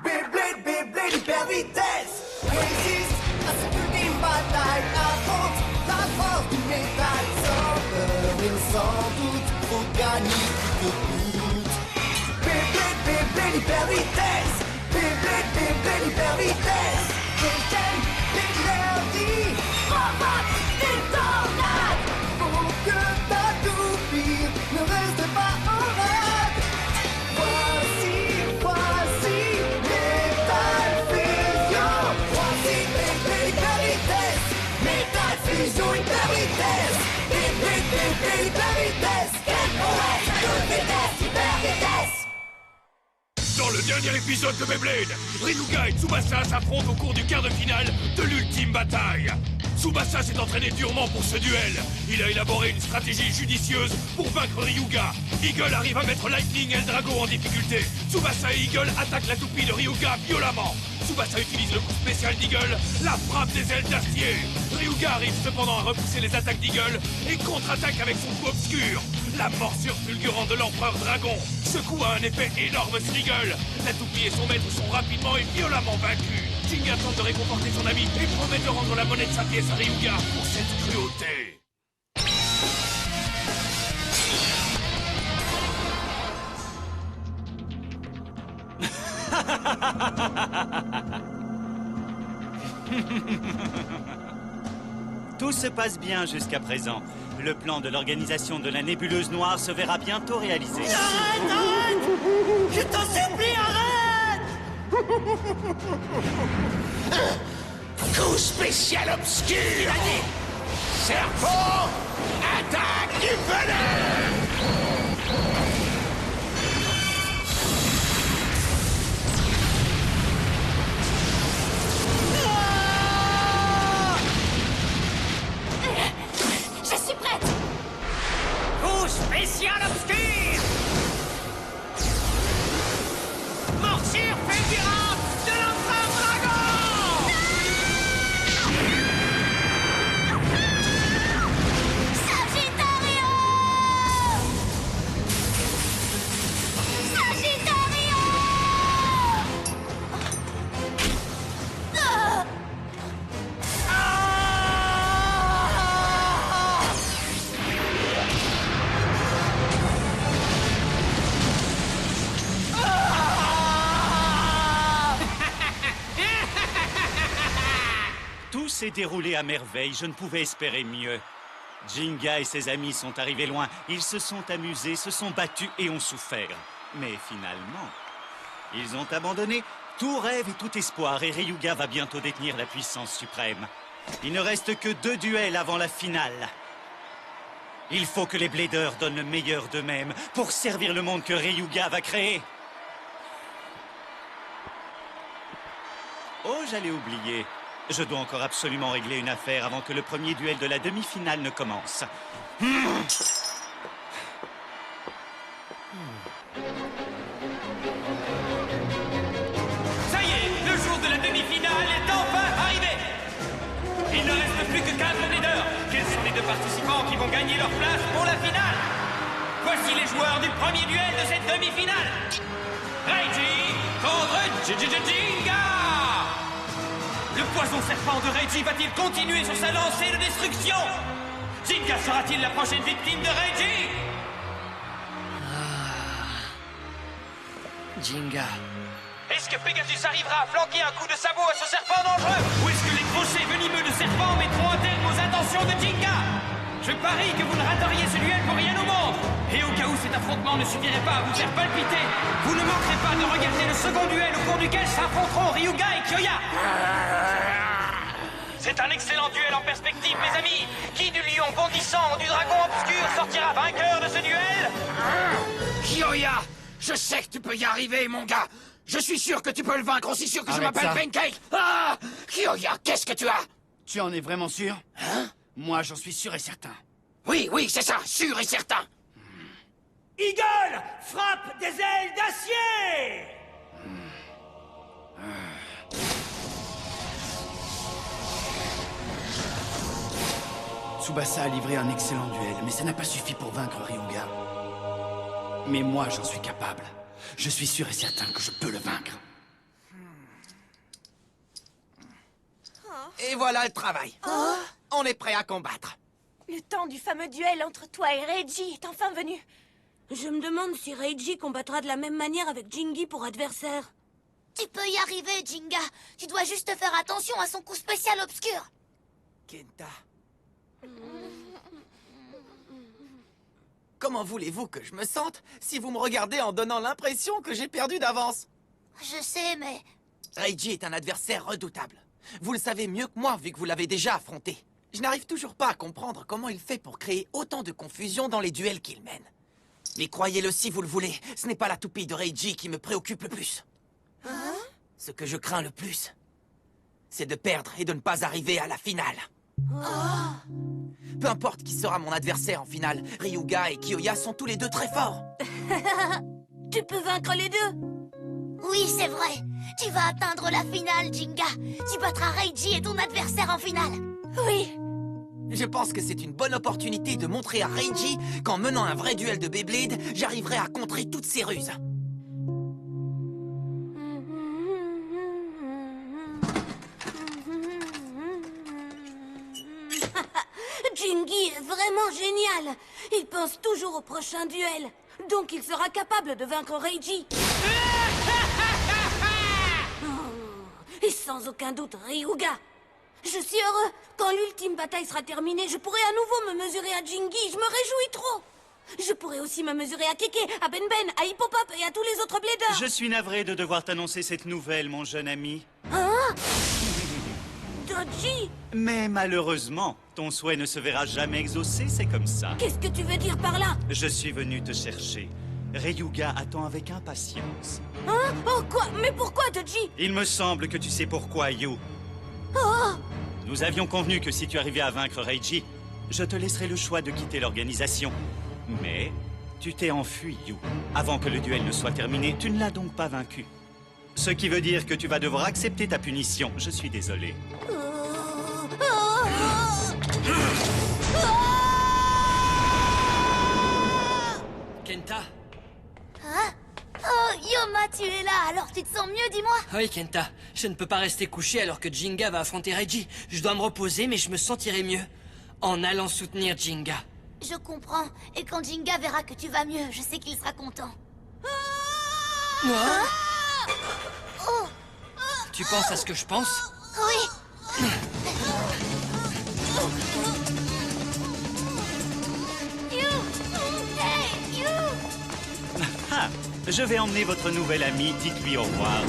Beyblade, Beyblade, hyper vitesse. Résiste à cette ultime bataille. Affronte la force du métal. Sans peur et sans doute, faut gagner coûte que coûte. Beyblade, Beyblade, hyper vitesse. Beyblade, Beyblade, hyper vitesse. Dégène, l'énergie. Provoque des tornades. Pour que ta toupie ne reste pas en rade. Voici Metal Fusion. Voici Beyblade, hyper vitesse. Metal Fusion, hyper vitesse. Beyblade, Beyblade, hyper vitesse. MOS, toute vitesse, hyper vitesse. Dans le dernier épisode de Beyblade, Ryuga et Tsubasa s'affrontent au cours du quart de finale de l'ultime bataille. Tsubasa s'est entraîné durement pour ce duel. Il a élaboré une stratégie judicieuse pour vaincre Ryuga. Eagle arrive à mettre Lightning et le Drago en difficulté. Tsubasa et Eagle attaquent la toupie de Ryuga violemment. Tsubasa utilise le coup spécial d'Eagle, la frappe des ailes d'acier. Ryuga arrive cependant à repousser les attaques d'Eagle et contre-attaque avec son coup obscur. La morsure fulgurante de l'Empereur Dragon. Ce coup a un effet énorme sur Eagle. La toupie et son maître sont rapidement et violemment vaincus. Jinga tente de réconforter son ami et promet de rendre la monnaie de sa pièce à Ryuga pour cette cruauté. Tout se passe bien jusqu'à présent. Le plan de l'organisation de la nébuleuse noire se verra bientôt réalisé. Arrête, arrête! Je t'en supplie, arrête! Coup spécial obscur. Serpent, attaque du venin. Je suis prête! Coup spécial obscur! Morsure fulgurante de l'Empereur Dragon! Sagittario! Sagittario! Tout s'est déroulé à merveille, je ne pouvais espérer mieux. Jinga et ses amis sont arrivés loin, ils se sont amusés, se sont battus et ont souffert. Mais finalement, ils ont abandonné tout rêve et tout espoir et Ryuga va bientôt détenir la puissance suprême. Il ne reste que 2 duels avant la finale. Il faut que les Bladers donnent le meilleur d'eux-mêmes pour servir le monde que Ryuga va créer. Oh, j'allais oublier. Je dois encore absolument régler une affaire avant que le premier duel de la demi-finale ne commence. Ça y est, le jour de la demi-finale est enfin arrivé! Il ne reste plus que 4 leaders. Quels sont les 2 participants qui vont gagner leur place pour la finale? Voici les joueurs du premier duel de cette demi-finale. Reiji contre Jinga! Le poison serpent de Reiji va-t-il continuer sur sa lancée de destruction? Jinga sera-t-il la prochaine victime de Reiji? Jinga. Est-ce que Pegasus arrivera à flanquer un coup de sabot à ce serpent dangereux? Ou est-ce que les crochets venimeux de serpent mettront un terme aux intentions de Jinga? Je parie que vous ne rateriez ce duel pour rien au monde. Et au cas où cet affrontement ne suffirait pas à vous faire palpiter, vous ne manquerez pas de regarder le second duel au cours duquel s'affronteront Ryuga et Kyoya. C'est un excellent duel en perspective, mes amis. Qui du lion bondissant ou du dragon obscur sortira vainqueur de ce duel? Kyoya, je sais que tu peux y arriver, mon gars. Je suis sûr que tu peux le vaincre, aussi sûr que je Arrête m'appelle ça. Pancake. Ah, Kyoya, qu'est-ce que tu as? Tu en es vraiment sûr? Hein? Moi, j'en suis sûr et certain. Oui, oui, c'est ça, sûr et certain. Eagle, frappe des ailes d'acier! Tsubasa a livré un excellent duel, mais ça n'a pas suffi pour vaincre Ryuga. Mais moi, j'en suis capable. Je suis sûr et certain que je peux le vaincre. Et voilà le travail. On est prêt à combattre. Le temps du fameux duel entre toi et Reiji est enfin venu. Je me demande si Reiji combattra de la même manière avec Jingy pour adversaire. Tu peux y arriver, Jinga. Tu dois juste faire attention à son coup spécial obscur. Kenta. Comment voulez-vous que je me sente si vous me regardez en donnant l'impression que j'ai perdu d'avance? Je sais, mais... Reiji est un adversaire redoutable. Vous le savez mieux que moi vu que vous l'avez déjà affronté. Je n'arrive toujours pas à comprendre comment il fait pour créer autant de confusion dans les duels qu'il mène. Mais croyez-le si vous le voulez, ce n'est pas la toupie de Reiji qui me préoccupe le plus. Ce que je crains le plus, c'est de perdre et de ne pas arriver à la finale. Peu importe qui sera mon adversaire en finale, Ryuga et Kiyoya sont tous les deux très forts. Tu peux vaincre les deux. Oui, c'est vrai. Tu vas atteindre la finale, Jinga. Tu battras Reiji et ton adversaire en finale. Oui. Je pense que c'est une bonne opportunité de montrer à Reiji qu'en menant un vrai duel de Beyblade, j'arriverai à contrer toutes ses ruses. Jingy est vraiment génial. Il pense toujours au prochain duel. Donc il sera capable de vaincre Reiji. Et sans aucun doute, Ryuga. Je suis heureux. Quand l'ultime bataille sera terminée, je pourrai à nouveau me mesurer à Jingy. Je me réjouis trop. Je pourrai aussi me mesurer à Keke, à Ben, à Hippopop et à tous les autres bladers. Je suis navré de devoir t'annoncer cette nouvelle, mon jeune ami. Hein? Dodgy? Mais malheureusement, ton souhait ne se verra jamais exaucé, c'est comme ça. Qu'est-ce que tu veux dire par là? Je suis venu te chercher. Ryuga attend avec impatience. Hein? Oh quoi? Mais pourquoi, Dodgy? Il me semble que tu sais pourquoi, Yu. Oh! Nous avions convenu que si tu arrivais à vaincre Reiji, je te laisserais le choix de quitter l'organisation. Mais tu t'es enfui, Yu. Avant que le duel ne soit terminé, tu ne l'as donc pas vaincu. Ce qui veut dire que tu vas devoir accepter ta punition. Je suis désolé. Kenta? Hein? Oh, Yoma, tu es là, alors tu te sens mieux, dis-moi? Oui, Kenta. Je ne peux pas rester couché alors que Jinga va affronter Reiji. Je dois me reposer, mais je me sentirai mieux en allant soutenir Jinga. Je comprends. Et quand Jinga verra que tu vas mieux, je sais qu'il sera content. Moi? Oh! Tu penses à ce que je pense? Oui! You! Hey, you! Ah, je vais emmener votre nouvel ami. Dites-lui au revoir.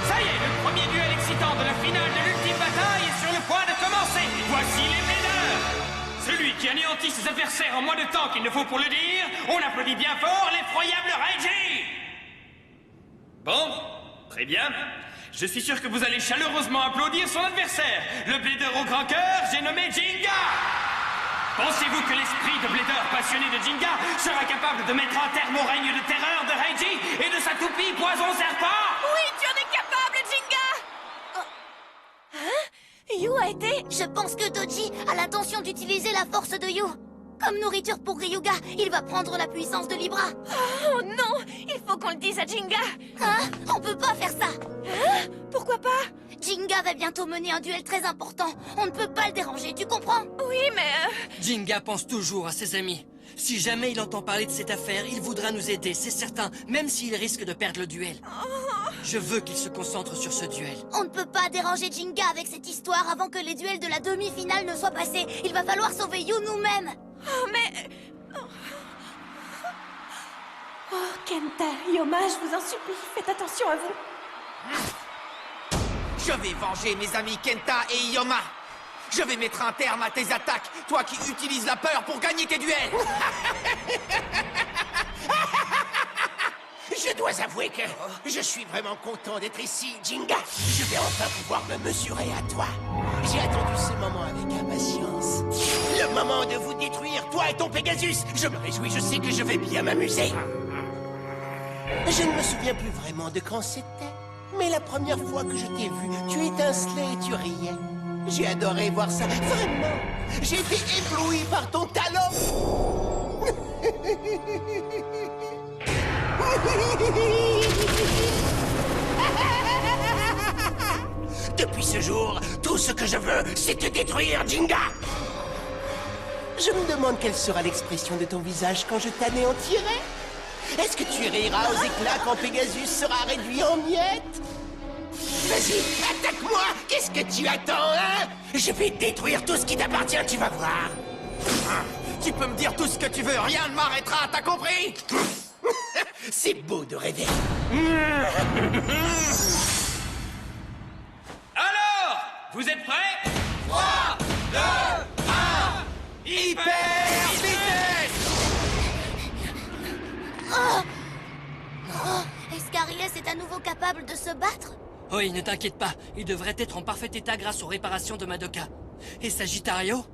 Ça y est, le premier duel excitant de la finale de l'ultime bataille est sur le point de commencer. Voici les bladers. Celui qui anéantit ses adversaires en moins de temps qu'il ne faut pour le dire, on applaudit bien fort l'effroyable Reiji. Bon, très bien. Je suis sûr que vous allez chaleureusement applaudir son adversaire, le blader au grand cœur, j'ai nommé Jinga. Pensez-vous que l'esprit de blader passionné de Jinga sera capable de mettre un terme au règne de terreur de Reiji et de sa toupie poison serpent? Oui, tu en es capable, Jinga! Hein? Yu a été... Je pense que Dodgy a l'intention d'utiliser la force de Yu. Comme nourriture pour Ryuga, il va prendre la puissance de Libra. Oh non! Il faut qu'on le dise à Jinga! Hein? On peut pas faire ça! Hein? Pourquoi pas? Jinga va bientôt mener un duel très important. On ne peut pas le déranger, tu comprends? Oui, mais... Jinga pense toujours à ses amis. Si jamais il entend parler de cette affaire, il voudra nous aider, c'est certain, même s'il risque de perdre le duel. Je veux qu'il se concentre sur ce duel. On ne peut pas déranger Jinga avec cette histoire avant que les duels de la demi-finale ne soient passés. Il va falloir sauver Yu nous-mêmes. Oh, mais... Oh, Kenta, Yoma, je vous en supplie, faites attention à vous. Je vais venger mes amis Kenta et Yoma. Je vais mettre un terme à tes attaques, toi qui utilises la peur pour gagner tes duels. Je dois avouer que je suis vraiment content d'être ici, Jinga. Je vais enfin pouvoir me mesurer à toi. J'ai attendu ce moment avec impatience. Le moment de vous détruire, toi et ton Pegasus. Je me réjouis, je sais que je vais bien m'amuser. Je ne me souviens plus vraiment de quand c'était. Mais la première fois que je t'ai vu, tu étincelais et tu riais. J'ai adoré voir ça, vraiment. J'ai été ébloui par ton talent. Depuis ce jour, tout ce que je veux, c'est te détruire, Jinga! Je me demande quelle sera l'expression de ton visage quand je t'anéantirai. Est-ce que tu riras aux éclats quand Pegasus sera réduit en miettes? Vas-y, attaque-moi! Qu'est-ce que tu attends, hein? Je vais détruire tout ce qui t'appartient, tu vas voir! Tu peux me dire tout ce que tu veux, rien ne m'arrêtera, t'as compris? C'est beau de rêver. Alors, vous êtes prêts? 3, 2, 1, hyper vitesse! Escariès est à nouveau capable de se battre? Oui, ne t'inquiète pas. Il devrait être en parfait état grâce aux réparations de Madoka. Et Sagittario?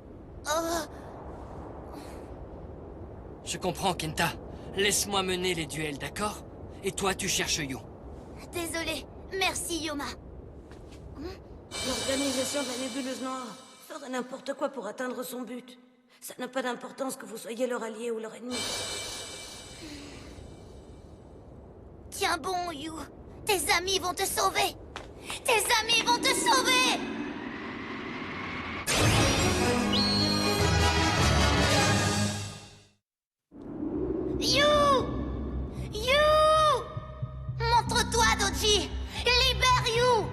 Je comprends, Kenta. Laisse-moi mener les duels, d'accord? Et toi, tu cherches Yu. Désolé. Merci, Yoma. L'organisation de la nébuleuse noire ferait n'importe quoi pour atteindre son but. Ça n'a pas d'importance que vous soyez leur allié ou leur ennemi. Tiens bon, Yu. Tes amis vont te sauver. Tes amis vont te sauver. Yu! Montre-toi, Doji! Libère Yu!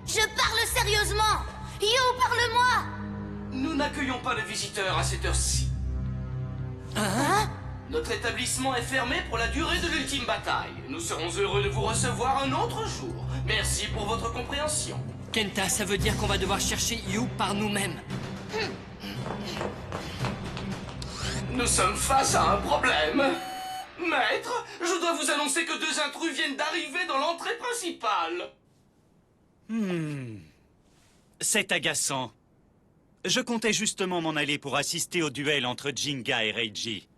Je parle sérieusement! Yu, parle-moi! Nous n'accueillons pas de visiteurs à cette heure-ci. Hein? Notre établissement est fermé pour la durée de l'ultime bataille. Nous serons heureux de vous recevoir un autre jour. Merci pour votre compréhension. Kenta, ça veut dire qu'on va devoir chercher Yu par nous-mêmes. Nous sommes face à un problème. Maître, je dois vous annoncer que 2 intrus viennent d'arriver dans l'entrée principale. C'est agaçant. Je comptais justement m'en aller pour assister au duel entre Jinga et Reiji.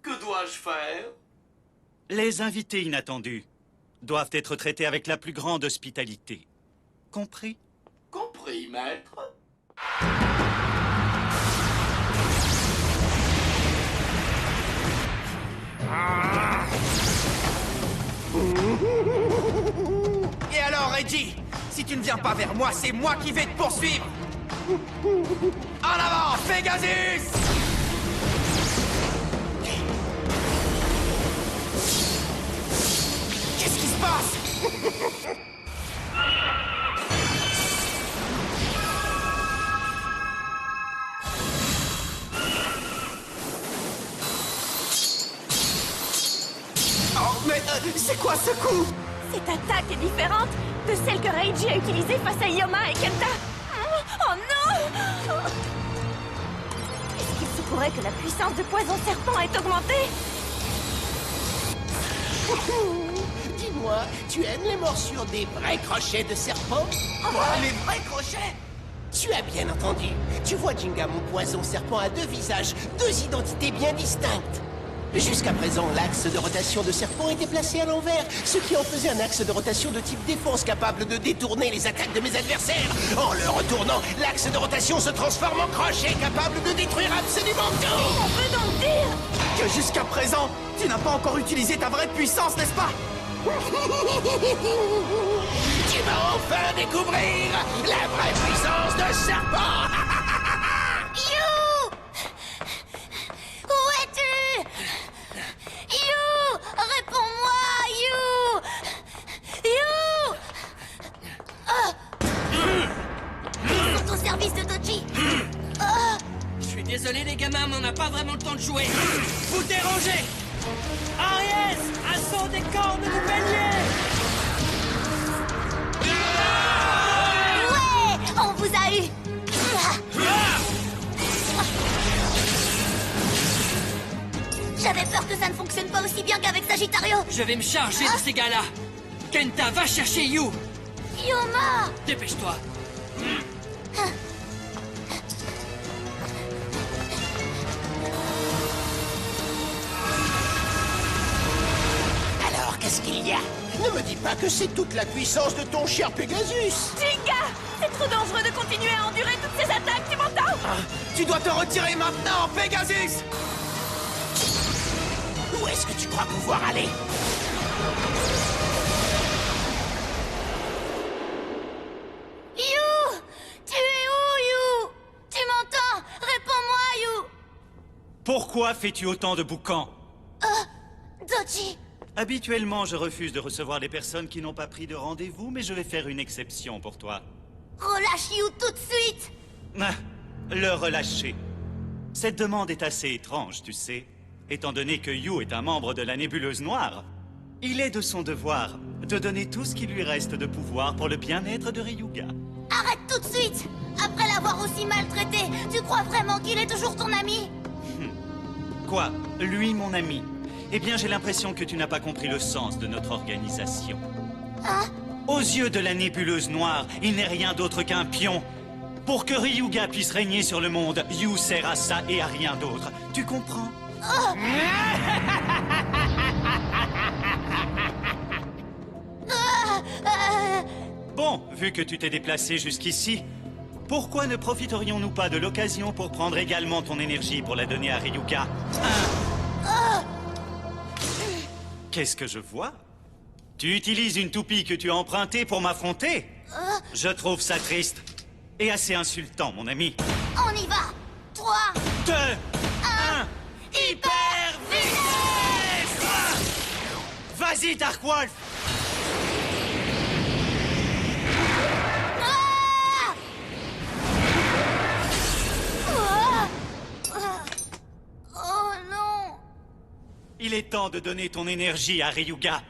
Que dois-je faire? Les invités inattendus doivent être traités avec la plus grande hospitalité. Compris? Compris, maître. Et alors, Reggie, si tu ne viens pas vers moi, c'est moi qui vais te poursuivre. En avant, Pegasus! Qu'est-ce qui se passe? Oh, mais c'est quoi ce coup? Cette attaque est différente de celle que Reiji a utilisée face à Yoma et Kenta. Oh non! Est-ce qu'il se pourrait que la puissance de Poison Serpent ait augmenté? Dis-moi, tu aimes les morsures des vrais crochets de serpent? Quoi, les vrais crochets? Tu as bien entendu. Tu vois, Jinga, mon poison serpent a 2 visages, 2 identités bien distinctes. Jusqu'à présent, l'axe de rotation de serpent était placé à l'envers, ce qui en faisait un axe de rotation de type défense capable de détourner les attaques de mes adversaires. En le retournant, l'axe de rotation se transforme en crochet capable de détruire absolument tout. On peut donc dire que jusqu'à présent, tu n'as pas encore utilisé ta vraie puissance, n'est-ce pas? Tu vas enfin découvrir la vraie puissance de serpent. Yu! Où es-tu? Yu! Réponds-moi, Yu! Yu! Ils sont au service de Doji. Je suis désolé les gamins, mais on n'a pas vraiment le temps de jouer. Vous dérangez! Aries! Assaut des cornes du bélier! Ouais! On vous a eu! J'avais peur que ça ne fonctionne pas aussi bien qu'avec Sagittario. Je vais me charger de ces gars-là. Kenta, va chercher Yu. Yoma! Dépêche-toi. Alors, qu'est-ce qu'il y a? Ne me dis pas que c'est toute la puissance de ton cher Pegasus. Jinga! C'est trop dangereux de continuer à endurer toutes ces attaques, tu m'entends? Tu dois te retirer maintenant, Pegasus! est-ce que tu crois pouvoir aller? You! Tu es où, You? Tu m'entends? Réponds-moi, You! Pourquoi fais-tu autant de boucans? Doji! Habituellement, je refuse de recevoir des personnes qui n'ont pas pris de rendez-vous, mais je vais faire une exception pour toi. Relâche You tout de suite! Ah, le relâcher. Cette demande est assez étrange, tu sais. Étant donné que Yu est un membre de la Nébuleuse Noire, il est de son devoir de donner tout ce qui lui reste de pouvoir pour le bien-être de Ryuga. Arrête tout de suite! Après l'avoir aussi maltraité, tu crois vraiment qu'il est toujours ton ami? Quoi? Lui, mon ami? Eh bien, j'ai l'impression que tu n'as pas compris le sens de notre organisation. Hein? Aux yeux de la Nébuleuse Noire, il n'est rien d'autre qu'un pion. Pour que Ryuga puisse régner sur le monde, Yu sert à ça et à rien d'autre. Tu comprends? Bon, vu que tu t'es déplacé jusqu'ici, pourquoi ne profiterions-nous pas de l'occasion pour prendre également ton énergie pour la donner à Ryuga? Qu'est-ce que je vois? Tu utilises une toupie que tu as empruntée pour m'affronter? Je trouve ça triste. Et assez insultant, mon ami. On y va! 3, 2, 1, 1, hyper vitesse! Vas-y, Dark Wolf! Oh non! Il est temps de donner ton énergie à Ryuga.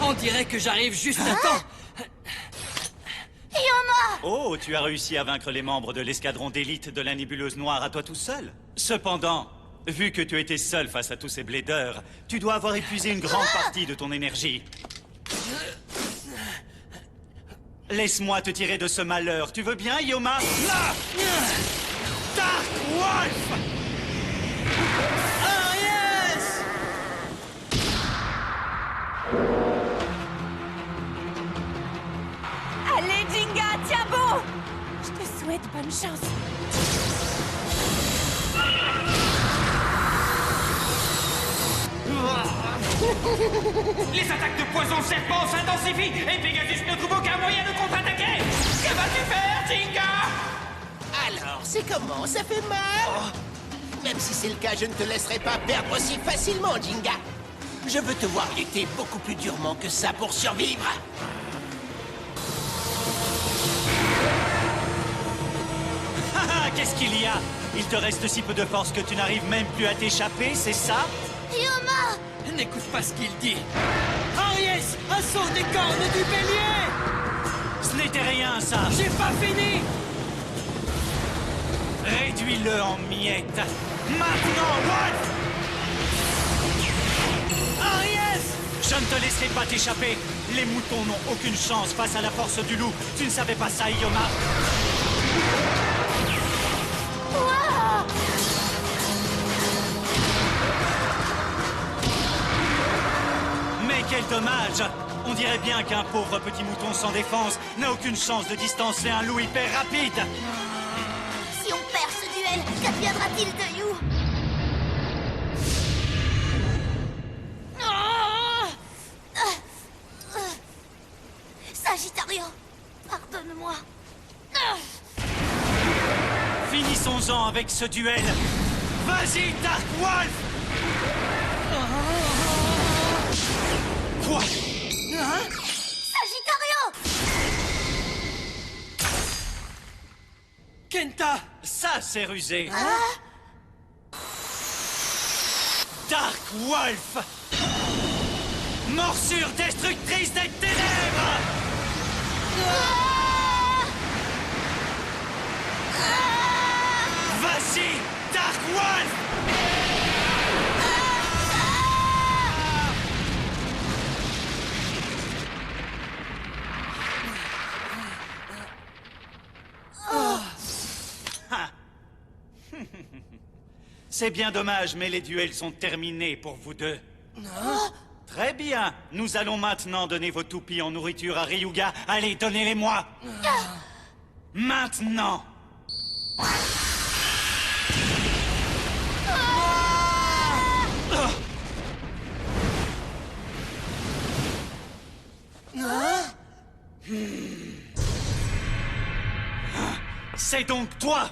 On dirait que j'arrive juste à temps. Yoma! Oh, tu as réussi à vaincre les membres de l'escadron d'élite de la Nébuleuse Noire à toi tout seul. Cependant, vu que tu étais seul face à tous ces blédeurs, tu dois avoir épuisé une grande partie de ton énergie. Laisse-moi te tirer de ce malheur. Tu veux bien, Yoma? Là! Dark Wolf! Oh yes! Allez, Jinga, tiens bon! Je te souhaite bonne chance. Les attaques de poison serpent s'intensifient et Pegasus ne trouve aucun moyen de contre-attaquer. Que vas-tu faire, Jinga? Alors, c'est comment? Ça fait mal? Même si c'est le cas, je ne te laisserai pas perdre aussi facilement, Jinga. Je veux te voir lutter beaucoup plus durement que ça pour survivre. Qu'est-ce qu'il y a? Il te reste si peu de force que tu n'arrives même plus à t'échapper, c'est ça? Yoma! N'écoute pas ce qu'il dit. Aries, assaut des cornes du bélier! Ce n'était rien, ça! J'ai pas fini! Réduis-le en miettes! Maintenant, Wolf! Aries! Je ne te laisserai pas t'échapper! Les moutons n'ont aucune chance face à la force du loup! Tu ne savais pas ça, Yoma? Mais quel dommage! On dirait bien qu'un pauvre petit mouton sans défense n'a aucune chance de distancer un loup hyper rapide! Si on perd ce duel, qu'adviendra-t-il de You? Sagittario, pardonne-moi. Finissons-en avec ce duel! Vas-y, Dark Wolf! Quoi? Sagittario! Kenta! Ça, c'est rusé! Dark Wolf! Morsure destructrice des ténèbres! Vas-y, Dark Wolf! C'est bien dommage, mais les duels sont terminés pour vous deux. Très bien. Nous allons maintenant donner vos toupies en nourriture à Ryuga. Allez, donnez-les-moi. Maintenant. C'est donc toi